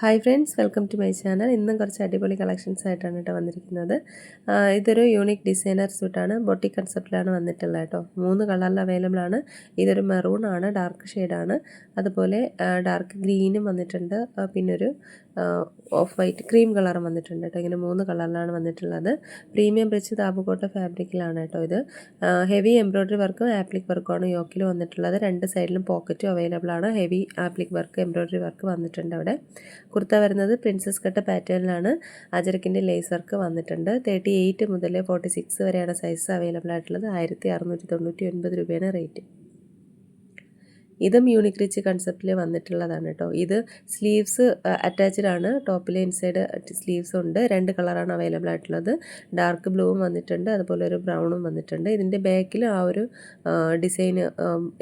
Hi friends, welcome to my channel. ഇന്നും കുറച്ച് അടിപൊളി കളക്ഷൻസ് ആയിട്ടാണ് കേട്ടോ വന്നിരിക്കുന്നത്. ഇതൊരു യൂണിക് ഡിസൈനർ സൂട്ടാണ്. ബൊട്ടിക് കൺസെപ്റ്റിലാണ് വന്നിട്ടുള്ളത് കേട്ടോ. 3 കളറിൽ അവൈലബിൾ ആണ്. ഇതൊരു മെറൂൺ ആണ്, ഡാർക്ക് ഷെയ്ഡാണ്. അതുപോലെ ഡാർക്ക് ഗ്രീനും വന്നിട്ടുണ്ട്, പിന്നെ ഒരു ഓഫ് വൈറ്റ് ക്രീം കളറും വന്നിട്ടുണ്ട് കേട്ടോ. ഇങ്ങനെ 3 കളറിലാണ് വന്നിട്ടുള്ളത്. പ്രീമിയം റിച്ച് താബുക്കോട്ട ഫാബ്രിക്കിലാണ് കേട്ടോ ഇത്. ഹെവി എംബ്രോയ്ഡറി വർക്കും ആപ്ലിക് വർക്കുമാണ് യോക്കിൽ വന്നിട്ടുള്ളത്. 2 സൈഡിലും പോക്കറ്റും അവൈലബിൾ ആണ്. Heavy appliqué work, embroidery work വന്നിട്ടുണ്ട് അവിടെ. കുർത്ത വരുന്നത് പ്രിൻസസ് കട്ട് പാറ്റേണിലാണ്. അജരക്കിൻ്റെ ലേസ് വർക്ക് വന്നിട്ടുണ്ട്. 38 മുതൽ 46 വരെയാണ് സൈസ് അവൈലബിൾ ആയിട്ടുള്ളത്. 1699 രൂപയാണ് റേറ്റ്. ഇതും യൂണിക് റിച്ച് കൺസെപ്റ്റിൽ വന്നിട്ടുള്ളതാണ് കേട്ടോ. ഇത് സ്ലീവ്സ് അറ്റാച്ച്ഡ് ആണ്. ടോപ്പിൽ ഇൻസൈഡ് സ്ലീവ്സ് ഉണ്ട്. 2 കളറാണ് അവൈലബിൾ ആയിട്ടുള്ളത്. ഡാർക്ക് ബ്ലൂവും വന്നിട്ടുണ്ട്, അതുപോലെ ഒരു ബ്രൗണും വന്നിട്ടുണ്ട്. ഇതിൻ്റെ ബാക്കിൽ ആ ഒരു ഡിസൈൻ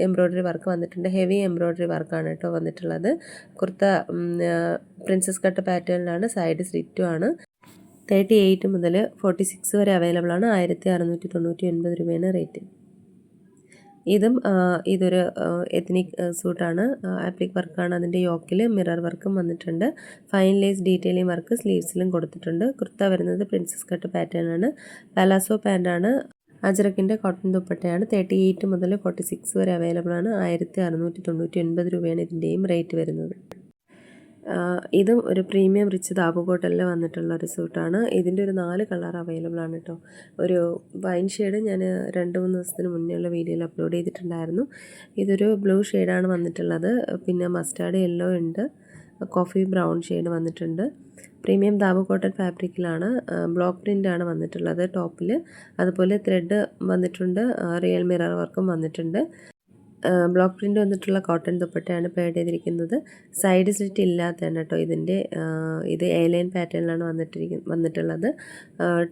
എംബ്രോയ്ഡറി വർക്ക് വന്നിട്ടുണ്ട്. ഹെവി എംബ്രോയ്ഡറി വർക്കാണ് കേട്ടോ വന്നിട്ടുള്ളത്. കുർത്ത പ്രിൻസസ് കട്ട് പാറ്റേണിലാണ്. സൈഡ് സ്ലിറ്റും ആണ്. 38 മുതൽ 46 വരെ അവൈലബിൾ ആണ്. 1699 രൂപയാണ് റേറ്റ്. ഇതൊരു എത്നിക് സൂട്ടാണ്. ആപ്ലിക് വർക്കാണ്. അതിൻ്റെ യോക്കിൽ മിറർ വർക്കും വന്നിട്ടുണ്ട്. ഫൈൻ ലേസ് ഡീറ്റെയിലിംഗ് വർക്ക് സ്ലീവ്സിലും കൊടുത്തിട്ടുണ്ട്. കുർത്ത വരുന്നത് പ്രിൻസസ് കട്ട് പാറ്റേണാണ്. പലാസോ പാൻ്റാണ്. അജറക്കിൻ്റെ കോട്ടൺ ദുപ്പട്ടയാണ്. 38 മുതൽ 46 വരെ അവൈലബിൾ ആണ്. 1699 രൂപയാണ് ഇതിൻ്റെയും റേറ്റ് വരുന്നത്. ഇതും ഒരു പ്രീമിയം റിച്ച് താബുകോട്ടലിൽ വന്നിട്ടുള്ള ഒരു സൂട്ടാണ്. ഇതിൻ്റെ ഒരു 4 കളർ അവൈലബിൾ ആണ് കേട്ടോ. ഒരു വൈൻ ഷെയ്ഡ് ഞാൻ 2-3 ദിവസത്തിന് മുന്നേ ഉള്ള വീഡിയോയിൽ അപ്ലോഡ് ചെയ്തിട്ടുണ്ടായിരുന്നു. ഇതൊരു ബ്ലൂ ഷെയ്ഡാണ് വന്നിട്ടുള്ളത്. പിന്നെ മസ്റ്റാർഡ് യെല്ലോ ഉണ്ട്, കോഫി ബ്രൗൺ ഷെയ്ഡ് വന്നിട്ടുണ്ട്. പ്രീമിയം താബുകോട്ടൺ ഫാബ്രിക്കിലാണ്. ബ്ലോക്ക് പ്രിൻ്റാണ് വന്നിട്ടുള്ളത് ടോപ്പിൽ. അതുപോലെ ത്രെഡ് വന്നിട്ടുണ്ട്. റിയൽ മിറർ വർക്കും വന്നിട്ടുണ്ട്. ബ്ലോക്ക് പ്രിൻ്റ് വന്നിട്ടുള്ള കോട്ടൺ ദുപ്പട്ടയാണ് പേഡ് ചെയ്തിരിക്കുന്നത്. സൈഡ് സ്ലിറ്റ് ഇല്ലാത്തതാണ് കേട്ടോ ഇതിൻ്റെ. ഇത് എ-ലൈൻ പാറ്റേണിലാണ് വന്നിട്ടുള്ളത്.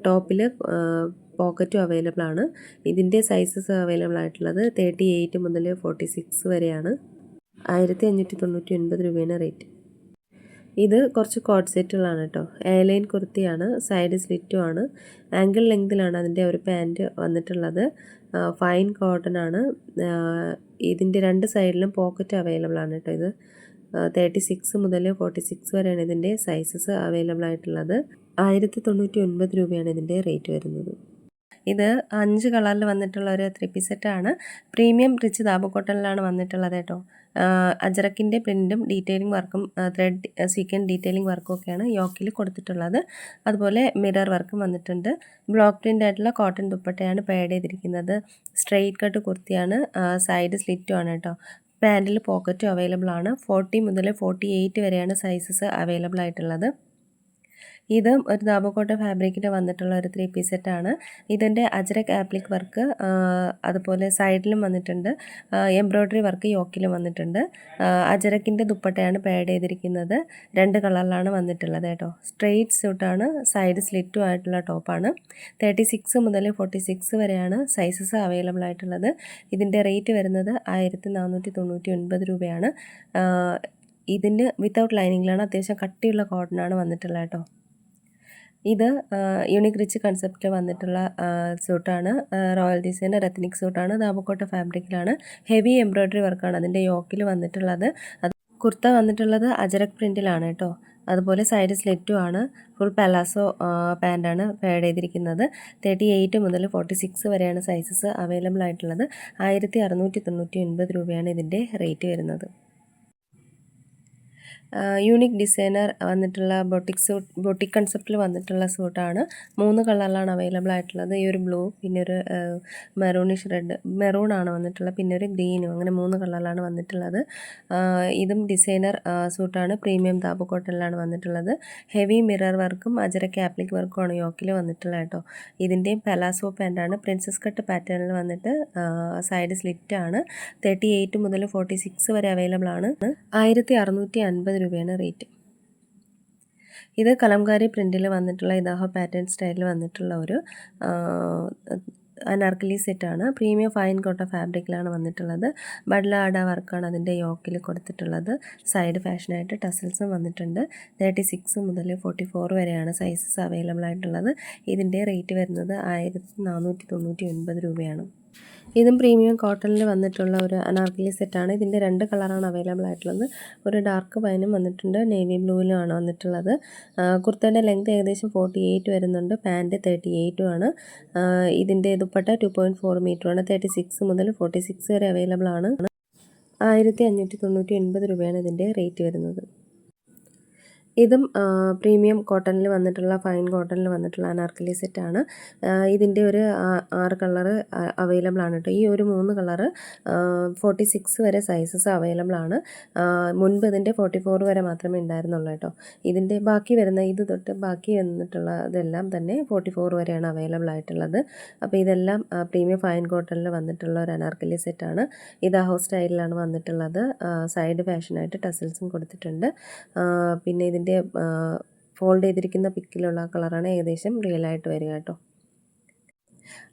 ടോപ്പിൽ പോക്കറ്റും അവൈലബിൾ ആണ്. ഇതിൻ്റെ സൈസസ് അവൈലബിൾ ആയിട്ടുള്ളത് 38 മുതൽ 46 വരെയാണ്. 1599 രൂപയാണ് റേറ്റ്. ഇത് കുറച്ച് കോഡ് സെറ്റുകളാണ് കേട്ടോ. എ-ലൈൻ കുർത്തിയാണ്. സൈഡ് സ്ലിറ്റും ആണ്. ആങ്കിൾ ലെങ്തിലാണ് അതിൻ്റെ ഒരു പാൻറ്റ് വന്നിട്ടുള്ളത്. ഫൈൻ കോട്ടൺ ആണ്. ഇതിൻ്റെ 2 സൈഡിലും പോക്കറ്റ് അവൈലബിൾ ആണ് കേട്ടോ. ഇത് 36 മുതൽ 46 വരെയാണ് ഇതിൻ്റെ സൈസസ് അവൈലബിൾ ആയിട്ടുള്ളത്. 1099 രൂപയാണ് ഇതിൻ്റെ റേറ്റ് വരുന്നത്. ഇത് 5 കളറിൽ വന്നിട്ടുള്ള ഒരു 3 പീസ് സെറ്റാണ്. പ്രീമിയം റിച്ച് താബുക്കോട്ടണിലാണ് വന്നിട്ടുള്ളത് കേട്ടോ. അജറക്കിൻ്റെ പ്രിൻറ്റും ഡീറ്റെയിലിംഗ് വർക്കും ത്രെഡ് സീക്വൻ ഡീറ്റെയിലിംഗ് വർക്കും ഒക്കെയാണ് യോക്കിൽ കൊടുത്തിട്ടുള്ളത്. അതുപോലെ മിറർ വർക്കും വന്നിട്ടുണ്ട്. ബ്ലോക്ക് പ്രിൻ്റ് ആയിട്ടുള്ള കോട്ടൺ ദുപ്പട്ടയാണ് പേഡ് ചെയ്തിരിക്കുന്നത്. സ്ട്രെയിറ്റ് കട്ട് കുർത്തിയാണ്. സൈഡ് സ്ലിറ്റും ആണ് കേട്ടോ. പാൻറ്റിൽ പോക്കറ്റും അവൈലബിൾ ആണ്. 40 മുതൽ 48 വരെയാണ് സൈസസ് അവൈലബിൾ ആയിട്ടുള്ളത്. ഇതും ഒരു താബുക്കോട്ട ഫാബ്രിക്കിൽ വന്നിട്ടുള്ള ഒരു 3 പീസ് സെറ്റാണ്. ഇതിൻ്റെ അജ്രക് ആപ്ലിക് വർക്ക് അതുപോലെ സൈഡിലും വന്നിട്ടുണ്ട്. എംബ്രോയ്ഡറി വർക്ക് യോക്കിലും വന്നിട്ടുണ്ട്. അജ്രക്കിൻ്റെ ദുപ്പട്ടയാണ് പേഡ് ചെയ്തിരിക്കുന്നത്. 2 കളറിലാണ് വന്നിട്ടുള്ളത് കേട്ടോ. സ്ട്രെയിറ്റ് സ്യൂട്ടാണ്. സൈഡ് സ്ലിറ്റും ആയിട്ടുള്ള ടോപ്പാണ്. 36 മുതൽ 46 വരെയാണ് സൈസസ് അവൈലബിൾ ആയിട്ടുള്ളത്. ഇതിൻ്റെ റേറ്റ് വരുന്നത് 1499 രൂപയാണ്. ഇതിന് വിത്തൗട്ട് ലൈനിങ്ങിലാണ്. അത്യാവശ്യം കട്ടിയുള്ള കോട്ടനാണ് വന്നിട്ടുള്ളത് കേട്ടോ. ഇത് യൂണിക് റിച്ച് കൺസെപ്റ്റിൽ വന്നിട്ടുള്ള സൂട്ടാണ്. റോയൽ ഡിസൈൻ്റെ എത്നിക് സൂട്ടാണ്. താബുക്കോട്ട ഫാബ്രിക്കിലാണ്. ഹെവി എംബ്രോയ്ഡറി വർക്കാണ് അതിൻ്റെ യോക്കിൽ വന്നിട്ടുള്ളത്. അത് കുർത്ത വന്നിട്ടുള്ളത് അജരക് പ്രിൻറ്റിലാണ് കേട്ടോ. അതുപോലെ സൈഡ് സ്ലിറ്റും ആണ്. ഫുൾ പലാസോ പാൻ്റാണ് പേഡ് ചെയ്തിരിക്കുന്നത്. 38 മുതൽ 46 വരെയാണ് സൈസസ് അവൈലബിൾ ആയിട്ടുള്ളത്. 1699 രൂപയാണ് ഇതിൻ്റെ റേറ്റ് വരുന്നത്. യൂണിക് ഡിസൈനർ വന്നിട്ടുള്ള ബൊട്ടിക് കൺസെപ്റ്റിൽ വന്നിട്ടുള്ള സൂട്ടാണ്. 3 കളറിലാണ് അവൈലബിൾ ആയിട്ടുള്ളത്. ഈ ഒരു ബ്ലൂ, പിന്നെ ഒരു മെറൂണിഷ് റെഡ്, മെറൂണാണ് വന്നിട്ടുള്ളത്, പിന്നെ ഒരു ഗ്രീനും, അങ്ങനെ 3 കളറിലാണ് വന്നിട്ടുള്ളത്. ഇതും ഡിസൈനർ സൂട്ടാണ്. പ്രീമിയം താബുക്കോട്ടണിലാണ് വന്നിട്ടുള്ളത്. ഹെവി മിറർ വർക്കും അജരക്ക് ആപ്ലിക് വർക്കുമാണ് യോക്കിൽ വന്നിട്ടുള്ളത് കേട്ടോ. ഇതിൻ്റെയും പലാസോ പാൻ്റാണ്. പ്രിൻസസ് കട്ട് പാറ്റേണിൽ വന്നിട്ട് സൈഡ് സ്ലിറ്റാണ്. 38 മുതൽ 46 വരെ അവൈലബിൾ ആണ്. 1650 രൂപയാണ് റേറ്റ്. ഇത് കലംകാരി പ്രിൻറ്റിൽ വന്നിട്ടുള്ള ഇതാഹ പാറ്റേൺ സ്റ്റൈലിൽ വന്നിട്ടുള്ള ഒരു അനാർക്കലി സെറ്റാണ്. പ്രീമിയം ഫൈൻ കോട്ടൺ ഫാബ്രിക്കിലാണ് വന്നിട്ടുള്ളത്. ബഡ്ലാഡ വർക്കാണ് അതിൻ്റെ യോക്കിൽ കൊടുത്തിട്ടുള്ളത്. സൈഡ് ഫാഷനായിട്ട് ടസൽസും വന്നിട്ടുണ്ട്. 36 മുതൽ 44 വരെയാണ് സൈസസ് അവൈലബിൾ ആയിട്ടുള്ളത്. ഇതിൻ്റെ റേറ്റ് വരുന്നത് 1499 രൂപയാണ്. ഇതും പ്രീമിയം കോട്ടണിൽ വന്നിട്ടുള്ള ഒരു അനാർക്കലി സെറ്റാണ്. ഇതിൻ്റെ 2 കളറാണ് അവൈലബിൾ ആയിട്ടുള്ളത്. ഒരു ഡാർക്ക് വൈനും വന്നിട്ടുണ്ട്, നേവി ബ്ലൂവിലുമാണ് വന്നിട്ടുള്ളത്. കുർത്തയുടെ ലെങ്ത് ഏകദേശം 48 വരുന്നുണ്ട്, പാൻറ്റ് 38 ആണ്. ഇതിൻ്റെ ദുപ്പട്ട 2.4 മീറ്ററാണ്. 36 മുതൽ 46 വരെ അവൈലബിൾ ആണ്. 1599 രൂപയാണ് ഇതിൻ്റെ റേറ്റ് വരുന്നത്. ഇതും പ്രീമിയം കോട്ടണിൽ വന്നിട്ടുള്ള ഫൈൻ കോട്ടണിൽ വന്നിട്ടുള്ള അനാർക്കലി സെറ്റാണ്. ഇതിൻ്റെ ഒരു 6 കളറ് അവൈലബിൾ ആണ് കേട്ടോ. ഈ ഒരു 3 കളറ് 46 വരെ സൈസസ് അവൈലബിൾ ആണ്. മുൻപ് ഇതിൻ്റെ 44 വരെ മാത്രമേ ഉണ്ടായിരുന്നുള്ളൂ കേട്ടോ. ഇതിൻ്റെ ബാക്കി വരുന്ന ഇത് തൊട്ട് ബാക്കി വന്നിട്ടുള്ള ഇതെല്ലാം തന്നെ 44 വരെയാണ് അവൈലബിൾ ആയിട്ടുള്ളത്. അപ്പോൾ ഇതെല്ലാം പ്രീമിയം ഫൈൻ കോട്ടണിൽ വന്നിട്ടുള്ള ഒരു അനാർക്കലി സെറ്റാണ്. ഇത് ഹൗസ് സ്റ്റൈലിലാണ് വന്നിട്ടുള്ളത്. സൈഡ് ഫാഷനായിട്ട് ടസൽസും കൊടുത്തിട്ടുണ്ട്. പിന്നെ ഇതിൻ്റെ ഫോൾഡ് ചെയ്തിരിക്കുന്ന പിക്കിലുള്ള കളറാണ് ഏകദേശം റിയലായിട്ട് വരിക കേട്ടോ.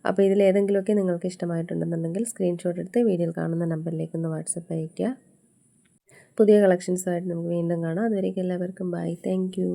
അപ്പോൾ ഇതിലേതെങ്കിലുമൊക്കെ നിങ്ങൾക്ക് ഇഷ്ടമായിട്ടുണ്ടെന്നുണ്ടെങ്കിൽ സ്ക്രീൻഷോട്ട് എടുത്ത് വീഡിയോയിൽ കാണുന്ന നമ്പറിലേക്ക് ഒന്ന് വാട്സപ്പ് അയയ്ക്കുക. പുതിയ കളക്ഷൻസുമായിട്ട് നമുക്ക് വീണ്ടും കാണാം. അതുവരേക്കും എല്ലാവർക്കും ബൈ. Thank you.